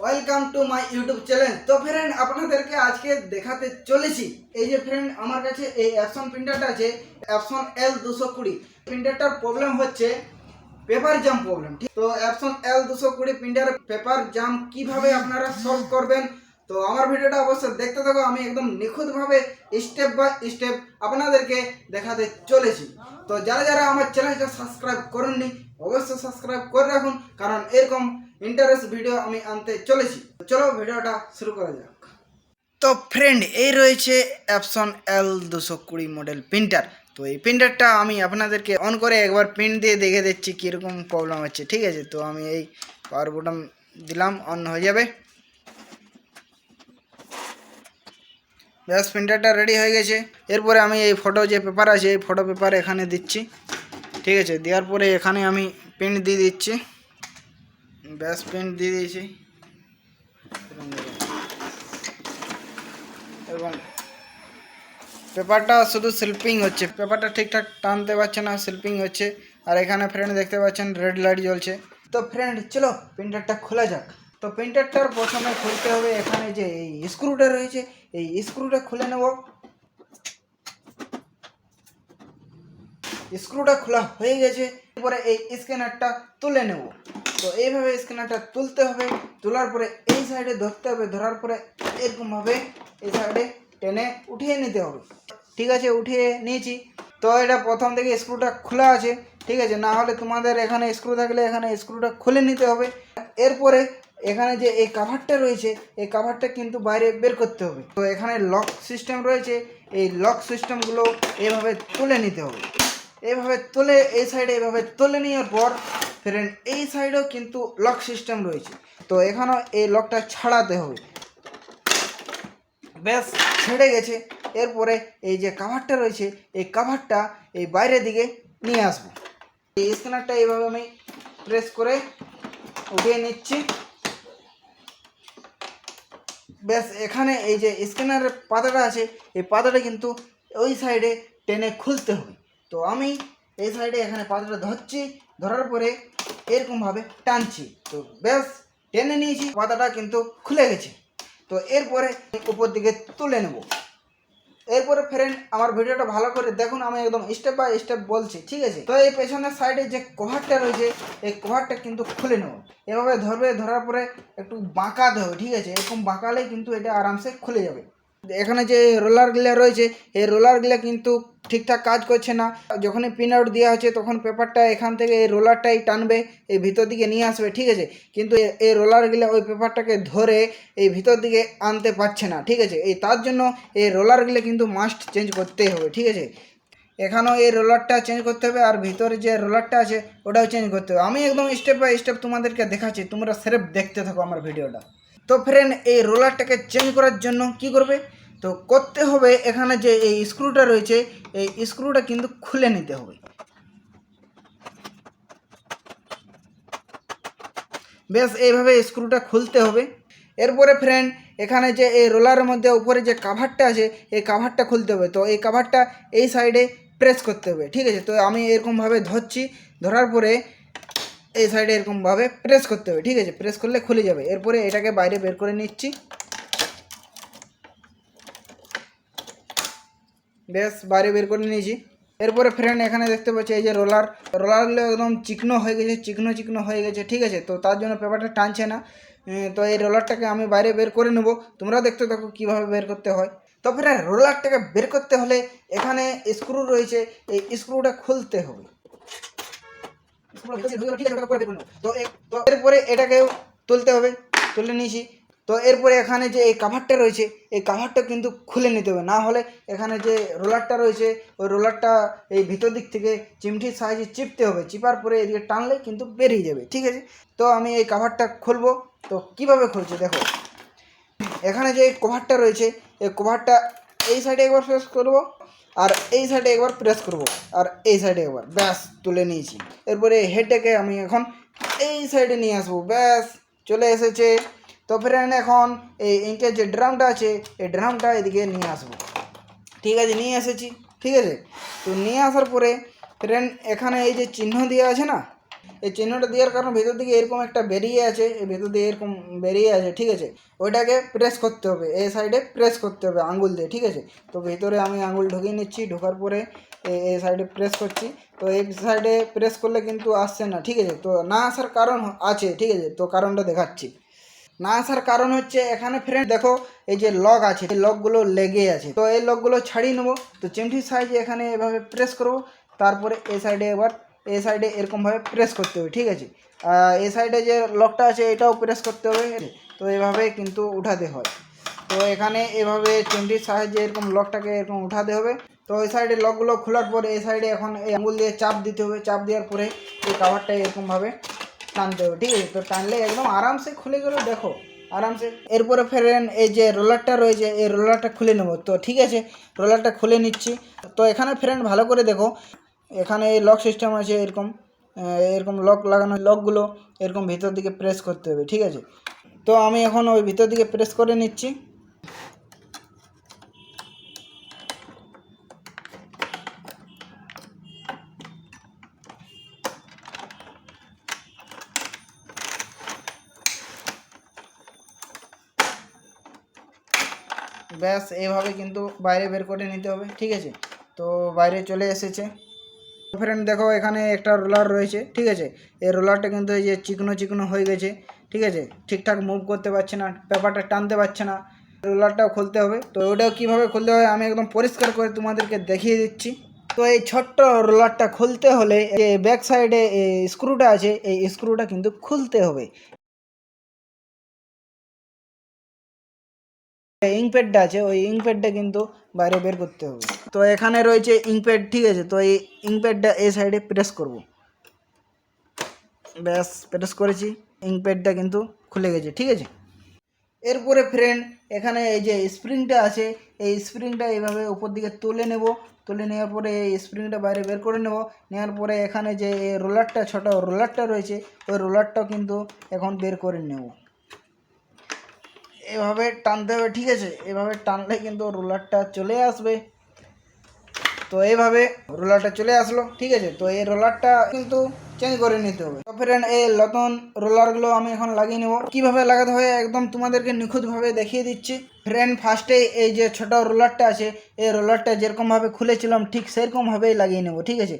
Welcome to my YouTube channel. তো friend আপনাদেরকে আজকে দেখাতে চলেছি এই যে ফ্রেন্ড আমার কাছে এই অ্যাপসন প্রিন্টারটা আছে, অ্যাপসন L220। প্রিন্টারটার প্রবলেম হচ্ছে পেপার জাম প্রবলেম। তো অ্যাপসন L220 প্রিন্টার পেপার জাম কিভাবে আপনারা সলভ করবেন, তো আমার ভিডিওটা অবশ্যই দেখতে থাকো। আমি একদম নিখুঁতভাবে স্টেপ বাই স্টেপ আপনাদেরকে দেখাতে চলেছি। তো যারা যারা আমার চ্যানেলটা সাবস্ক্রাইব করেননি অবশ্যই সাবস্ক্রাইব করে রাখুন, কারণ এরকম ইন্টারেস্ট ভিডিও আমি আনতে চলেছি। চলো ভিডিওটা শুরু করা যাক। তো ফ্রেন্ড এই রয়েছে অ্যাপসন L220 মডেল প্রিন্টার। তো এই প্রিন্টারটা আমি আপনাদেরকে অন করে একবার প্রিন্ট দিয়ে দেখে দিচ্ছি কীরকম প্রবলেম হচ্ছে। ঠিক আছে, তো আমি এই পাওয়ার বাটন দিলাম, অন হয়ে যাবে। ব্যাস প্রিন্টারটা রেডি হয়ে গেছে। এরপরে আমি এই ফটো যে পেপার আছে এই ফটো পেপার এখানে দিচ্ছি। ঠিক আছে, দেওয়ার পরে এখানে আমি প্রিন্ট দিয়ে দিচ্ছি। ব্যাস প্রিন্ট দিয়ে দিয়েছি এবং পেপারটা শুধু স্লিপিং হচ্ছে, পেপারটা ঠিকঠাক টানতে পারছে না, স্লিপিং হচ্ছে। আর এখানে ফ্রেন্ড দেখতে পাচ্ছেন রেড লাইট জ্বলছে। তো ফ্রেন্ড চলো প্রিন্টারটা খোলা যাক। তো প্রিন্টারটার প্রথমে খুলতে হবে, এখানে যে এই স্ক্রুটা রয়েছে এই স্ক্রুটা খুলে নেব। স্ক্রুটা খোলা হয়ে গেছে। এরপরে এই স্ক্যানারটা তুলে নেব। তো এইভাবে স্ক্যানারটা তুলতে হবে, তোলার পরে এই সাইডে ধরতে হবে, ধরার পরে এরকমভাবে এই সাইডে টেনে উঠিয়ে নিতে হবে। ঠিক আছে, উঠিয়ে নিয়েছি। তো এটা প্রথম থেকে স্ক্রুটা খোলা আছে, ঠিক আছে, না হলে তোমাদের এখানে স্ক্রু থাকলে এখানে স্ক্রুটা খুলে নিতে হবে। এরপরে এখানে যে এই কাভারটা রয়েছে এই কাভারটা কিন্তু বাইরে বের করতে হবে। তো এখানে লক সিস্টেম রয়েছে, এই লক সিস্টেমগুলো এইভাবে তুলে নিতে হবে। এইভাবে তুলে এই সাইডে এইভাবে তুলে নেওয়ার পর ফ্রেন্ড এই সাইডেও কিন্তু লক সিস্টেম রয়েছে। তো এখানেও এই লকটা ছাড়াতে হবে। ব্যাস ছেড়ে গেছে। এরপরে এই যে কাভারটা রয়েছে এই কাভারটা এই বাইরের দিকে নিয়ে আসবো। এই স্ক্যানারটা এইভাবে আমি প্রেস করে উঠিয়ে নিচ্ছি। ব্যাস এখানে এই যে স্ক্যানারের পাতাটা আছে এই পাতাটা কিন্তু ওই সাইডে টেনে খুলতে হবে। তো আমি এই সাইডে এখানে পাতাটা ধরছি, ধরার পরে এরকমভাবে টানছি। তো ব্যাস টেনে নিয়েছি, পাতাটা কিন্তু খুলে গেছে। তো এরপরে উপর দিকে তুলে নেব। এরপরে ফ্রেন্ড আমার ভিডিওটা ভালো করে দেখুন, আমি একদম স্টেপ বাই স্টেপ বলছি, ঠিক আছে। তো এই পেছনের সাইডে যে কভারটা রয়েছে এই কভারটা কিন্তু খুলে নেব। এভাবে ধরবে, ধরার পরে একটু বাঁকাতে হবে, ঠিক আছে, এরকম বাঁকালে কিন্তু এটা আরামসে খুলে যাবে। এখানে যে রোলারগুলো রয়েছে এই রোলারগুলো কিন্তু ঠিকঠাক কাজ করছে না। যখনই প্রিন্ট আউট দেওয়া হচ্ছে তখন পেপারটা এখান থেকে এই রোলারটাই টানবে, এই ভিতর দিকে নিয়ে আসবে, ঠিক আছে, কিন্তু এই রোলারগুলো ওই পেপারটাকে ধরে এই ভিতর দিকে আনতে পারছে না, ঠিক আছে। এই তার জন্য এই রোলারগুলো কিন্তু মাস্ট চেঞ্জ করতেই হবে, ঠিক আছে। এখানেও এই রোলারটা চেঞ্জ করতে হবে আর ভিতরে যে রোলারটা আছে ওটাও চেঞ্জ করতে হবে। আমি একদম স্টেপ বাই স্টেপ তোমাদেরকে দেখাচ্ছি, তোমরা স্রেফ দেখতে থাকো আমার ভিডিওটা। তো ফ্রেন্ড এই রোলারটাকে চেঞ্জ করার জন্য কি করবে, তো করতে হবে এখানে যে এই স্ক্রুটা রয়েছে এই স্ক্রুটা কিন্তু খুলে নিতে হবে। বেশ এইভাবে স্ক্রুটা খুলতে হবে। এরপরে ফ্রেন্ড এখানে যে এই রোলারের মধ্যে উপরে যে কাভারটা আছে এই কাভারটা খুলতে হবে। তো এই কাভারটা এই সাইডে প্রেস করতে হবে, ঠিক আছে। তো আমি এরকমভাবে ধরছি, ধরার পরে এই সাইডে এরকমভাবে প্রেস করতে হবে, ঠিক আছে, প্রেস করলে খুলে যাবে। এরপরে এটাকে বাইরে বের করে নিচ্ছি। বেশ বাইরে বের করে নিয়েছি। এরপরে ফ্রেন্ড এখানে দেখতে পাচ্ছি এই যে রোলারগুলো একদম চিকনো হয়ে গেছে, চিকনো হয়ে গেছে, ঠিক আছে। তো তার জন্য পেপারটা টানছে না। তো এই রোলারটাকে আমি বাইরে বের করে নেব, তোমরা দেখতে থাকো কীভাবে বের করতে হয়। তো ফ্রেন্ড রোলারটাকে বের করতে হলে এখানে স্ক্রু রয়েছে এই স্ক্রুটা খুলতে হবে। তো এরপরে এটাকেও তুলতে হবে, তুলে নিয়েছি। তো এরপরে এখানে যে এই কাভারটা রয়েছে এই কাভারটা কিন্তু খুলে নিতে হবে, না হলে এখানে যে রোলারটা রয়েছে ওই রোলারটা এই ভিতর দিক থেকে চিমটির সাহায্যে চিপতে হবে, চিপার পরে এদিকে টানলে কিন্তু বেরিয়ে যাবে, ঠিক আছে। তো আমি এই কাভারটা খুলবো। তো কিভাবে খুলছে দেখো, এখানে যে কভারটা রয়েছে এই কভারটা এই সাইডে একবার প্রেস করব আর এই সাইডে একবার প্রেস করব আর এই সাইডে একবার, ব্যাস তুলে নিয়েছি। এরপরে হেডটাকে আমি এখন এই সাইডে নিয়ে আসবো, ব্যাস চলে এসেছে। তো ফ্রেন্ড এখন এই ইঙ্কের যে ড্রামটা আছে এই ড্রামটা এদিকে নিয়ে আসবো, ঠিক আছে, নিয়ে এসেছি, ঠিক আছে। তো নিয়ে আসার পরে ফ্রেন্ড এখানে এই যে চিহ্ন দেওয়া আছে না এই চিহ্নটা দেওয়ার কারণ ভেতর দিকে এরকম একটা বেরিয়ে আছে, এই ভেতর দিকে এরকম বেরিয়ে আছে, ঠিক আছে। ওইটাকে প্রেস করতে হবে, এই সাইডে প্রেস করতে হবে আঙুল দিয়ে, ঠিক আছে। তো ভেতরে আমি আঙুল ঢুকিয়ে নিচ্ছি, ঢোকার পরে এই সাইডে প্রেস করছি। তো এই সাইডে প্রেস করলে কিন্তু আসছে না, ঠিক আছে। তো না আসার কারণ আছে, ঠিক আছে, তো কারণটা দেখাচ্ছি। না আসার কারণ হচ্ছে এখানে ফ্রেন্ড দেখো এই যে লক আছে, এই লকগুলো লেগে আছে। তো এই লকগুলো ছাড়িয়ে নেবো। তো চিমটির সাহায্যে এখানে এভাবে প্রেস করবো, তারপরে এই সাইডে এবার এই সাইডে এরকমভাবে প্রেস করতে হবে, ঠিক আছে। এই সাইডে যে লকটা আছে এটাও প্রেস করতে হবে। তো এইভাবে কিন্তু উঠাতে হয়। তো এখানে এভাবে চিমটির সাহায্যে এরকম লকটাকে এরকম উঠাতে হবে। তো এই সাইডে লকগুলো খোলার পরে এই সাইডে এখন এই আঙুল দিয়ে চাপ দিতে হবে। চাপ দেওয়ার পরে এই কাভারটা এরকমভাবে টানতে হবে, ঠিক আছে। তো টানলে একদম আরামসে খুলে গেল, দেখো আরামসে। এরপরে ফেরেন এই যে রোলারটা রয়েছে, এই রোলারটা খুলে নেব। তো ঠিক আছে, রোলারটা খুলে নিচ্ছি। তো এখানে ফ্রেন্ড ভালো করে দেখো, এখানে এই লক সিস্টেম আছে, এরকম এরকম লক লাগানো, লকগুলো এরকম ভিতর দিকে প্রেস করতে হবে, ঠিক আছে। তো আমি এখন ওই ভিতর দিকে প্রেস করে নিচ্ছি। ব্যাস এইভাবে কিন্তু বাইরে বের করে নিতে হবে, ঠিক আছে। তো বাইরে চলে এসেছে। ফ্রেন্ড দেখো এখানে একটা রোলার রয়েছে, ঠিক আছে। এই রোলারটা কিন্তু এই যে চিকনো চিকনো হয়ে গেছে, ঠিক আছে। ঠিকঠাক মুভ করতে পারছে না, পেপারটা টানতে পারছে না। রোলারটাও খুলতে হবে। তো ওটাও কীভাবে খুলতে হবে আমি একদম পরিষ্কার করে তোমাদেরকে দেখিয়ে দিচ্ছি। তো এই ছোট্ট রোলারটা খুলতে হলে যে ব্যাক সাইডে এই স্ক্রুটা আছে, এই স্ক্রুটা কিন্তু খুলতে হবে। ইঙ্কপ্যাডটা আছে, ওই ইঙ্কপ্যাডটা কিন্তু বাইরে বের করতে হবে। তো এখানে রয়েছে ইঙ্কপ্যাড, ঠিক আছে। তো এই ইঙ্কপ্যাডটা এই সাইডে প্রেস করব। ব্যাস প্রেস করেছি, ইঙ্কপ্যাডটা কিন্তু খুলে গেছে, ঠিক আছে। এরপরে ফ্রেন্ড এখানে এই যে স্প্রিংটা আছে, এই স্প্রিংটা এইভাবে উপর দিকে তুলে নেব। তুলে নেওয়ার পরে এই স্প্রিংটা বাইরে বের করে নেব। নেওয়ার পরে এখানে যে রোলারটা, ছোটো রোলারটা রয়েছে, ওই রোলারটাও কিন্তু এখন বের করে নেব। এভাবে টানতে হবে, ঠিক আছে। এভাবে টানলে কিন্তু রোলারটা চলে আসবে। তো এইভাবে রোলারটা চলে আসলো, ঠিক আছে। তো এই রোলারটা কিন্তু চেঞ্জ করে নিতে হবে। তো ফ্রেন্ড এই নতুন রোলারগুলো আমি এখন লাগিয়ে নেব। কীভাবে লাগাতে হয় একদম তোমাদেরকে নিখুঁতভাবে দেখিয়ে দিচ্ছি। ফ্রেন্ড ফার্স্টে এই যে ছোট রোলারটা আছে, এই রোলারটা যেরকমভাবে খুলেছিলাম ঠিক সেরকমভাবেই লাগিয়ে নেব, ঠিক আছে।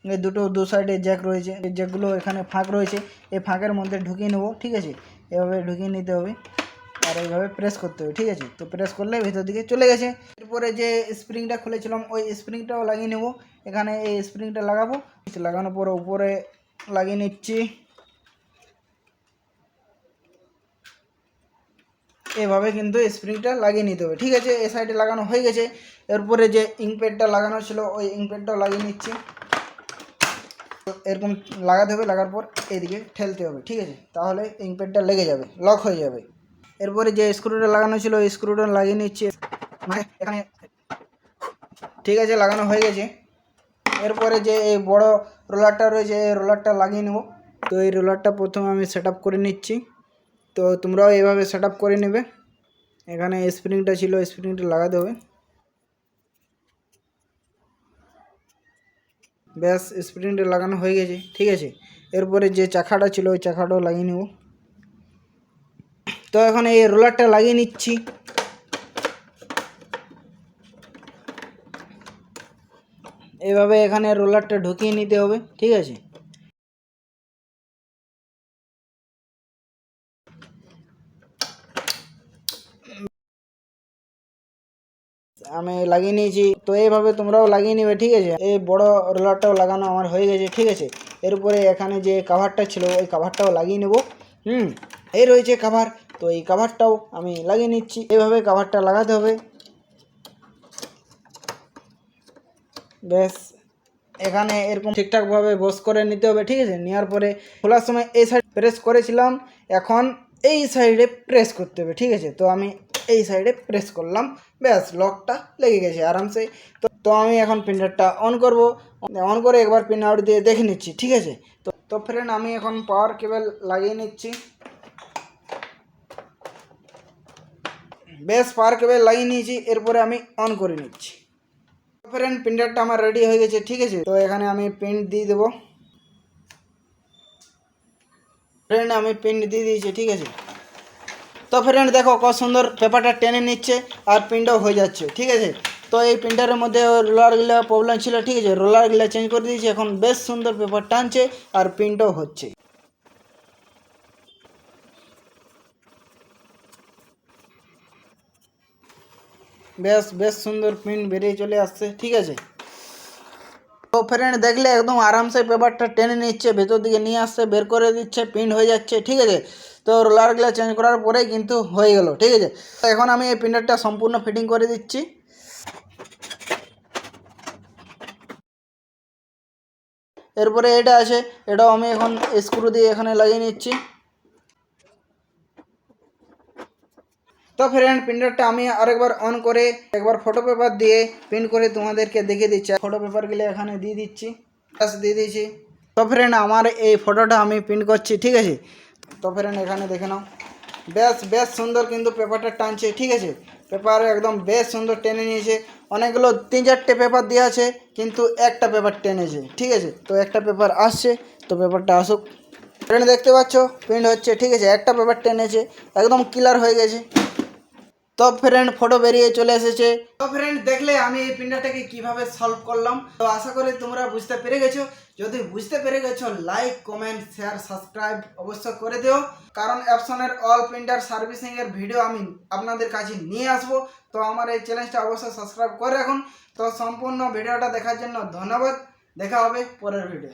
এই দু সাইডে জ্যাক রয়েছে, এই জ্যাকগুলো এখানে ফাঁক রয়েছে, এই ফাঁকের মধ্যে ঢুকিয়ে নেব, ঠিক আছে। এভাবে ঢুকিয়ে নিতে হবে আর এইভাবে প্রেস করতে হবে, ঠিক আছে। তো প্রেস করলে ভেতর দিকে চলে গেছে। এরপরে যে স্প্রিংটা খুলেছিলাম ওই স্প্রিংটাও লাগিয়ে নেব। এখানে এই স্প্রিংটা লাগাবো, লাগানোর পরে উপরে লাগিয়ে নিচ্ছি। এভাবে কিন্তু স্প্রিংটা লাগিয়ে নিতে হবে, ঠিক আছে। এই সাইডে লাগানো হয়ে গেছে। এরপরে যে ইঙ্কপ্যাডটা লাগানো ছিল ওই ইঙ্কপ্যাডটাও লাগিয়ে নিচ্ছি। এরকম লাগাতে হবে, লাগার পর এইদিকে ঠেলতে হবে, ঠিক আছে। তাহলে ইঙ্কপ্যাডটা লেগে যাবে, লক হয়ে যাবে। এরপরে যে স্ক্রুটা লাগানো ছিল ওই স্ক্রুটা লাগিয়ে নিচ্ছি, মানে এখানে, ঠিক আছে, লাগানো হয়ে গেছে। এরপরে যে এই বড় রোলারটা রয়েছে এই রোলারটা লাগিয়ে নেব। তো এই রোলারটা প্রথমে আমি সেট আপ করে নিচ্ছি। তো তোমরাও এইভাবে সেট আপ করে নেবে। এখানে স্প্রিংটা ছিল, স্প্রিংটা লাগাতে হবে। ব্যাস স্প্রিংটা লাগানো হয়ে গেছে, ঠিক আছে। এরপরে যে চাকাটা ছিল ওই চাকাটাও লাগিয়ে নেব। তো এখন এই রোলারটা লাগিয়ে নিচ্ছি। এভাবে এখানে রোলারটা ঢুকিয়ে নিতে হবে, ঠিক আছে। আমি লাগিয়ে নিয়েছি। তো এইভাবে তোমরাও লাগিয়ে নেবে, ঠিক আছে। এই বড় রোলারটাও লাগানো আমার হয়ে গেছে, ঠিক আছে। এরপরে এখানে যে কাভারটা ছিল ওই কাভারটাও লাগিয়ে নেব। এই রয়েছে কাভার, তো এই কাভারটাও আমি লাগিয়ে নিচ্ছি। এইভাবে কাভারটা লাগাতে হবে। ব্যাস এখানে এরকম ঠিকঠাকভাবে বস করে নিতে হবে, ঠিক আছে। নেওয়ার পরে খোলার সময় এই সাইড প্রেস করেছিলাম, এখন এই সাইডে প্রেস করতে হবে, ঠিক আছে। তো আমি এই সাইডে প্রেস করলাম, ব্যাস লকটা লেগে গেছে আরামসে। তো আমি এখন প্রিন্টারটা অন করব। অন করে একবার প্রিন্ট আউট দিয়ে দেখে নিচ্ছি, ঠিক আছে। তো ফ্রেন্ড আমি এখন পাওয়ার কেবল লাগিয়ে নিচ্ছি। বেশ পাওয়ার কেবল লাগিয়ে নিয়েছি। এরপরে আমি অন করে নিচ্ছি। ফ্রেন্ড প্রিন্টারটা আমার রেডি হয়ে গেছে, ঠিক আছে। তো এখানে আমি প্রিন্ট দিয়ে দেবো। ফ্রেন্ড আমি প্রিন্ট দিয়ে দিয়েছি, ঠিক আছে। তো ফ্রেন্ড দেখো কত সুন্দর পেপারটা টেনে নিচ্ছে আর প্রিন্টও হয়ে যাচ্ছে, ঠিক আছে। তো এই প্রিন্টারের মধ্যে রোলারগুলো প্রবলেম ছিল, ঠিক আছে, রোলারগুলো চেঞ্জ করে দিয়েছি, এখন বেশ সুন্দর পেপার টানছে আর প্রিন্টও হচ্ছে। বেশ বেশ সুন্দর প্রিন্ট বেরিয়ে চলে আসছে, ঠিক আছে। তো ফ্রেন্ড দেখলে একদম আরামসে পেপারটা টেনে নিচ্ছে, ভেতর দিকে নিয়ে আসছে, বের করে দিচ্ছে, প্রিন্ট হয়ে যাচ্ছে, ঠিক আছে। তো রোলারগুলো চেঞ্জ করার পরেই কিন্তু হয়ে গেল, ঠিক আছে। তো এখন আমি এই প্রিন্টারটা সম্পূর্ণ ফিটিং করে দিচ্ছি। এরপরে এটা আছে, এটাও আমি এখন স্ক্রু দিয়ে এখানে লাগিয়ে নিচ্ছি। তো ফ্রেন্ড প্রিন্টারটা আমি আরেকবার অন করে একবার ফটো পেপার দিয়ে প্রিন্ট করে তোমাদেরকে দেখিয়ে দিচ্ছি। ফটো পেপারগুলো এখানে দিয়ে দিচ্ছি, দিয়ে দিয়েছি। তো ফ্রেন্ড আমার এই ফটোটা আমি প্রিন্ট করছি, ঠিক আছে। তো ফ্রেন্ড এখানে দেখে নাও, বেশ বেশ সুন্দর কিন্তু পেপারটা টানছে, ঠিক আছে। পেপার একদম বেশ সুন্দর টেনে নিয়েছে। অনেকগুলো 3-4টে পেপার দেওয়া আছে, কিন্তু একটা পেপার টেনেছে, ঠিক আছে। তো একটা পেপার আসছে, তো পেপারটা আসুক। ফ্রেন্ড দেখতে পাচ্ছ প্রিন্ট হচ্ছে, ঠিক আছে, একটা পেপার টেনেছে, একদম ক্লিয়ার হয়ে গেছে। তো ফ্রেন্ড ফটো বেরিয়ে চলে এসেছে। তো ফ্রেন্ড দেখলে আমি এই প্রিন্টারটাকে কিভাবে সলভ করলাম। তো আশা করি তোমরা বুঝতে পেরে গেছো। যদি বুঝতে পেরে গেছো লাইক কমেন্ট শেয়ার সাবস্ক্রাইব অবশ্যই করে দিও, কারণ অ্যাপসনের অল প্রিন্টার সার্ভিসিং এর ভিডিও আমি আপনাদের কাছে নিয়ে আসবো। তো আমার এই চ্যানেলটা অবশ্যই সাবস্ক্রাইব করে রাখুন। তো সম্পূর্ণ ভিডিওটা দেখার জন্য ধন্যবাদ। দেখা হবে পরের ভিডিও।